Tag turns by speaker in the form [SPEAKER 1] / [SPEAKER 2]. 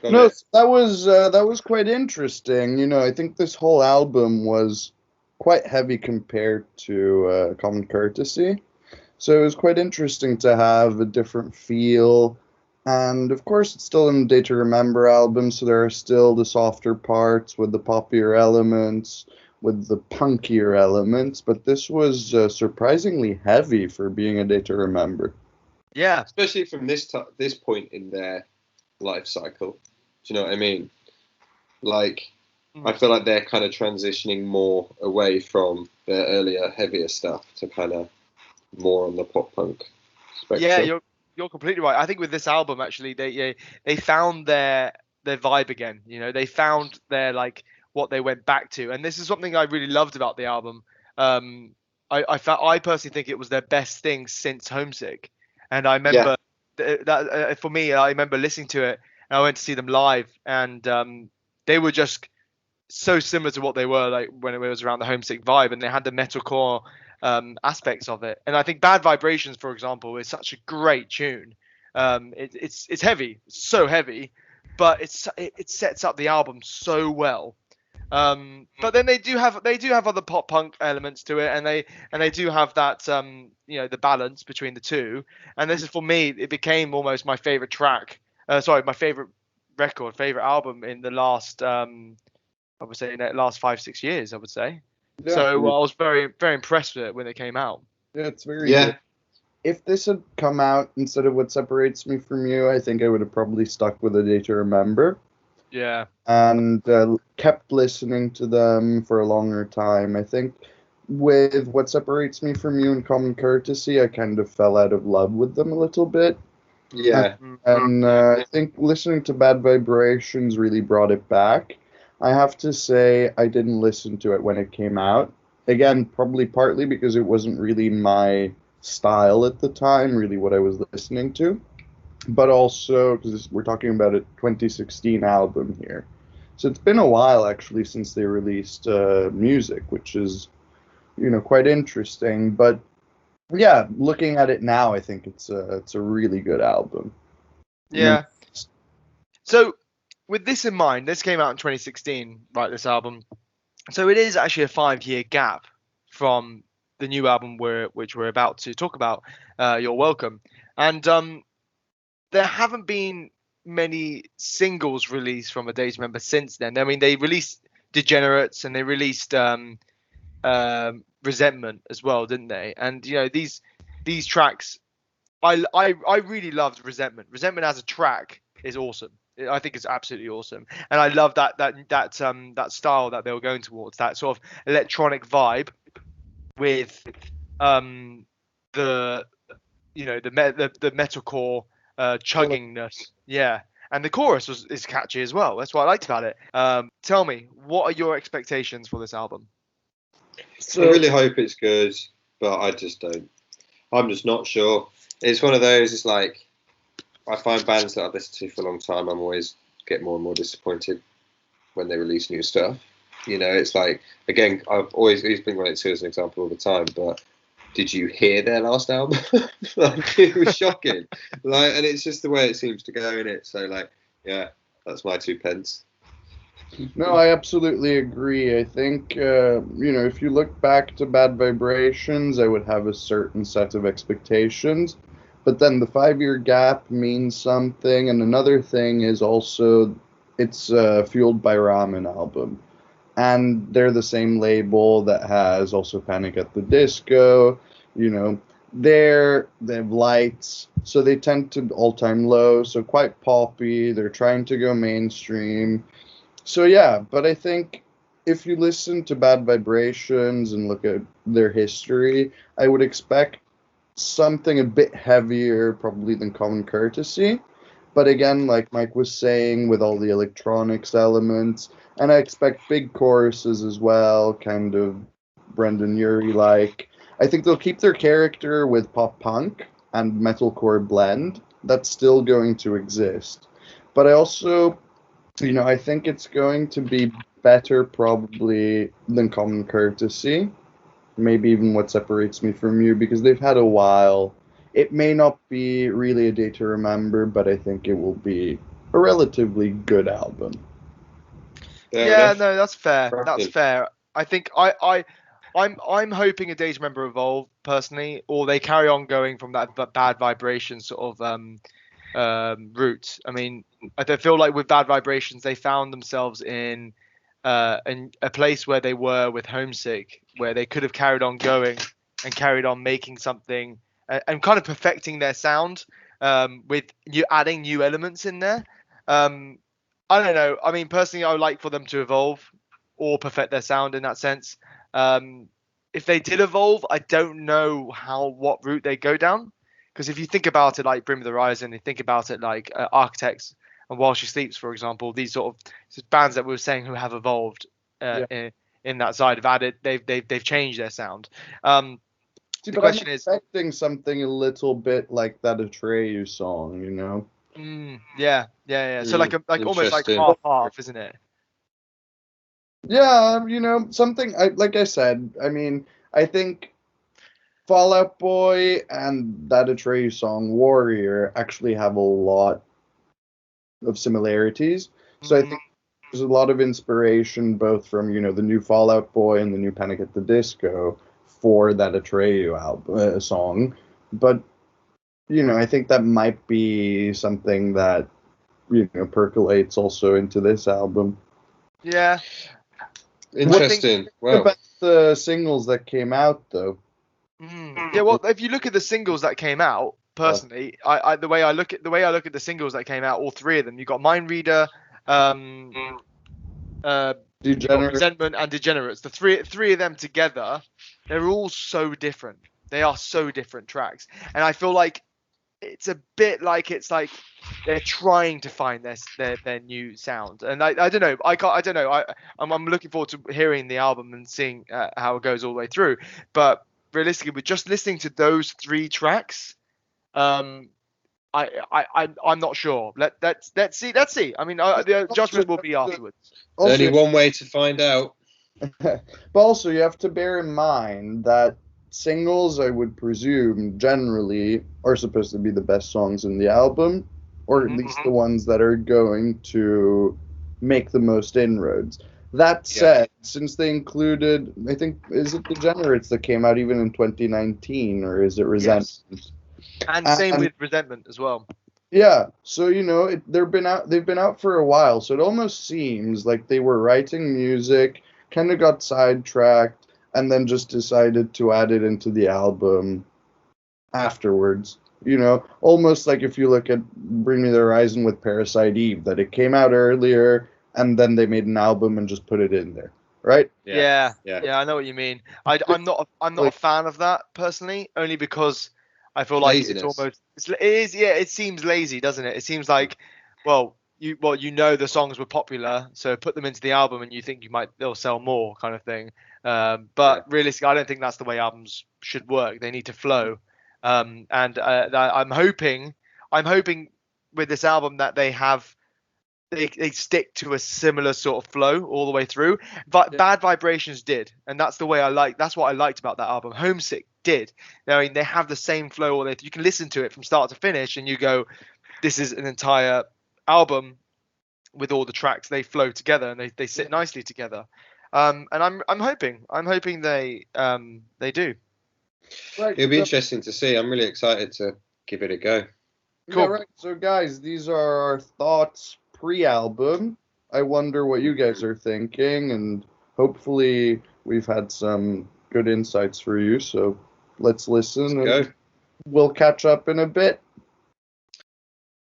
[SPEAKER 1] Got
[SPEAKER 2] No,
[SPEAKER 1] it.
[SPEAKER 2] that was quite interesting. You know, I think this whole album was quite heavy compared to Common Courtesy. So it was quite interesting to have a different feel. And of course, it's still a Day to Remember album, so there are still the softer parts with the poppier elements, with the punkier elements. But this was surprisingly heavy for being a Day to Remember.
[SPEAKER 3] Yeah.
[SPEAKER 1] Especially from this point in their life cycle. Do you know what I mean? Like, I feel like they're kind of transitioning more away from their earlier, heavier stuff to kind of more on the pop punk spectrum.
[SPEAKER 3] Yeah, you're completely right. I think with this album, actually, they found their vibe again. You know, they found their like what they went back to, and this is something I really loved about the album. I personally think it was their best thing since Homesick, and I remember that for me, I remember listening to it, and I went to see them live, and they were just so similar to what they were like when it was around the Homesick vibe, and they had the metalcore aspects of it. And I think Bad Vibrations, for example, is such a great tune. It's heavy, it's so heavy, but it sets up the album so well. But then they do have other pop punk elements to it, and they do have that the balance between the two. And this is, for me, it became almost my favorite track. My favorite record, favorite album in the last I would say in the last 5-6 years, I would say.
[SPEAKER 2] Yeah.
[SPEAKER 3] So I was very, very impressed with it when it came out.
[SPEAKER 2] Yeah, it's very good. If this had come out instead of What Separates Me From You, I think I would have probably stuck with A Day to Remember.
[SPEAKER 3] Yeah.
[SPEAKER 2] And kept listening to them for a longer time. I think with What Separates Me From You and Common Courtesy, I kind of fell out of love with them a little bit.
[SPEAKER 1] Yeah.
[SPEAKER 2] And I think listening to Bad Vibrations really brought it back. I have to say, I didn't listen to it when it came out. Again, probably partly because it wasn't really my style at the time, really what I was listening to. But also, because we're talking about a 2016 album here. So it's been a while, actually, since they released music, which is, quite interesting. But, yeah, looking at it now, I think it's a really good album.
[SPEAKER 3] Yeah. So, with this in mind, this came out in 2016, right, this album. So it is actually a 5-year gap from the new album which we're about to talk about, You're Welcome. And there haven't been many singles released from A Day to Remember since then. I mean, they released Degenerates and they released Resentment as well, didn't they? And, these tracks, I really loved Resentment. Resentment as a track is awesome. I think it's absolutely awesome, and I love that style that they were going towards, that sort of electronic vibe with the metalcore chuggingness. Yeah, and the chorus is catchy as well. That's what I liked about it. Tell me, what are your expectations for this album?
[SPEAKER 1] I really hope it's good, but I just don't. I'm just not sure. It's one of those. It's like, I find bands that I've listened to for a long time, I'm always get more and more disappointed when they release new stuff. It's like, again, I've always been wanting to as an example all the time, but did you hear their last album? It was shocking. And it's just the way it seems to go in it. So yeah, that's my 2 pence.
[SPEAKER 2] No, I absolutely agree. I think, if you look back to Bad Vibrations, I would have a certain set of expectations. But then the 5-year gap means something, and another thing is also it's Fueled by Ramen album, and they're the same label that has also Panic at the Disco. They have Lights, so they tend to all-time low, so quite poppy. They're trying to go mainstream. So yeah, but I think if you listen to Bad Vibrations and look at their history, I would expect something a bit heavier probably than Common Courtesy, but again, like Mike was saying, with all the electronics elements, and I expect big choruses as well, kind of Brendan Urie like. I think they'll keep their character with pop punk and metalcore blend. That's still going to exist, but I also, I think it's going to be better probably than Common Courtesy. Maybe even What Separates Me From You, because they've had a while. It may not be really A Day to Remember, but I think it will be a relatively good album.
[SPEAKER 3] Yeah, no, that's fair.
[SPEAKER 1] Cracking.
[SPEAKER 3] That's fair. I think I'm hoping A Day to Remember evolve personally, or they carry on going from that Bad Vibration sort of route. I mean, I feel like with Bad Vibrations, they found themselves in a place where they were with Homesick, where they could have carried on going and carried on making something and kind of perfecting their sound with adding new elements in there. I don't know. I mean, personally, I would like for them to evolve or perfect their sound in that sense. If they did evolve, I don't know what route they go down. Because if you think about it like Brim of the Horizon, you think about it like Architects and While She Sleeps, for example, these sort of bands that we were saying who have evolved in that side have added, they've changed their sound.
[SPEAKER 2] See,
[SPEAKER 3] The
[SPEAKER 2] but
[SPEAKER 3] question
[SPEAKER 2] I'm
[SPEAKER 3] is,
[SPEAKER 2] expecting something a little bit like that Atreyu song, you know?
[SPEAKER 3] yeah. So like almost like
[SPEAKER 1] Interesting.
[SPEAKER 3] half, isn't it?
[SPEAKER 2] Yeah, you know, something like I said, I mean, I think Fallout Boy and that Atreyu song, Warrior, actually have a lot of similarities. So I think there's a lot of inspiration both from, you know, the new Fallout Boy and the new Panic at the Disco for that Atreyu album song. But, you know, I think that might be something that, you know, percolates also into this album.
[SPEAKER 3] Yeah.
[SPEAKER 1] Interesting. Well,
[SPEAKER 2] About the singles that came out, though.
[SPEAKER 3] Yeah, well, if you look at the singles that came out, personally, the way I look at the singles that came out, all three of them, you got Mind Reader,
[SPEAKER 2] Degenerate.
[SPEAKER 3] Resentment, and Degenerates. The three of them together, they're all so different. They are so different tracks, and I feel like it's a bit like they're trying to find their new sound. And I don't know. I don't know. I'm looking forward to hearing the album and seeing how it goes all the way through. But realistically, with just listening to those three tracks, I'm not sure. Let's see. I mean, the judgment will be afterwards.
[SPEAKER 1] there's only one way to find out.
[SPEAKER 2] But also, you have to bear in mind that singles, I would presume, generally are supposed to be the best songs in the album, or at least the ones that are going to make the most inroads. That said, since they included, I think, is it Degenerates that came out even in 2019, or is it Resentment?
[SPEAKER 3] Yes. And same with Resentment as well.
[SPEAKER 2] Yeah, so you know, they've been out for a while, so it almost seems like they were writing music, kind of got sidetracked, and then just decided to add it into the album afterwards. You know, almost like if you look at Bring Me the Horizon with Parasite Eve, that it came out earlier, and then they made an album and just put it in there, right?
[SPEAKER 3] Yeah, I know what you mean. I'm not a fan of that personally, only because I feel like it seems lazy, doesn't it? It seems like, well, you know the songs were popular, so put them into the album and you think they'll sell more, kind of thing. But realistically, I don't think that's the way albums should work. They need to flow. And I'm hoping with this album that they stick to a similar sort of flow all the way through. But Bad Vibrations did, and that's what I liked about that album. Homesick did. I mean, they have the same flow, you can listen to it from start to finish and you go, this is an entire album with all the tracks. They flow together and they sit nicely together. And I'm hoping they do.
[SPEAKER 2] Right.
[SPEAKER 1] It'll be interesting to see. I'm really excited to give it a go.
[SPEAKER 2] Cool. Yeah, right. So guys, these are our thoughts pre-album. I wonder what you guys are thinking, and hopefully we've had some good insights for you. So let's listen.
[SPEAKER 1] Let's go.
[SPEAKER 2] We'll catch up in a bit.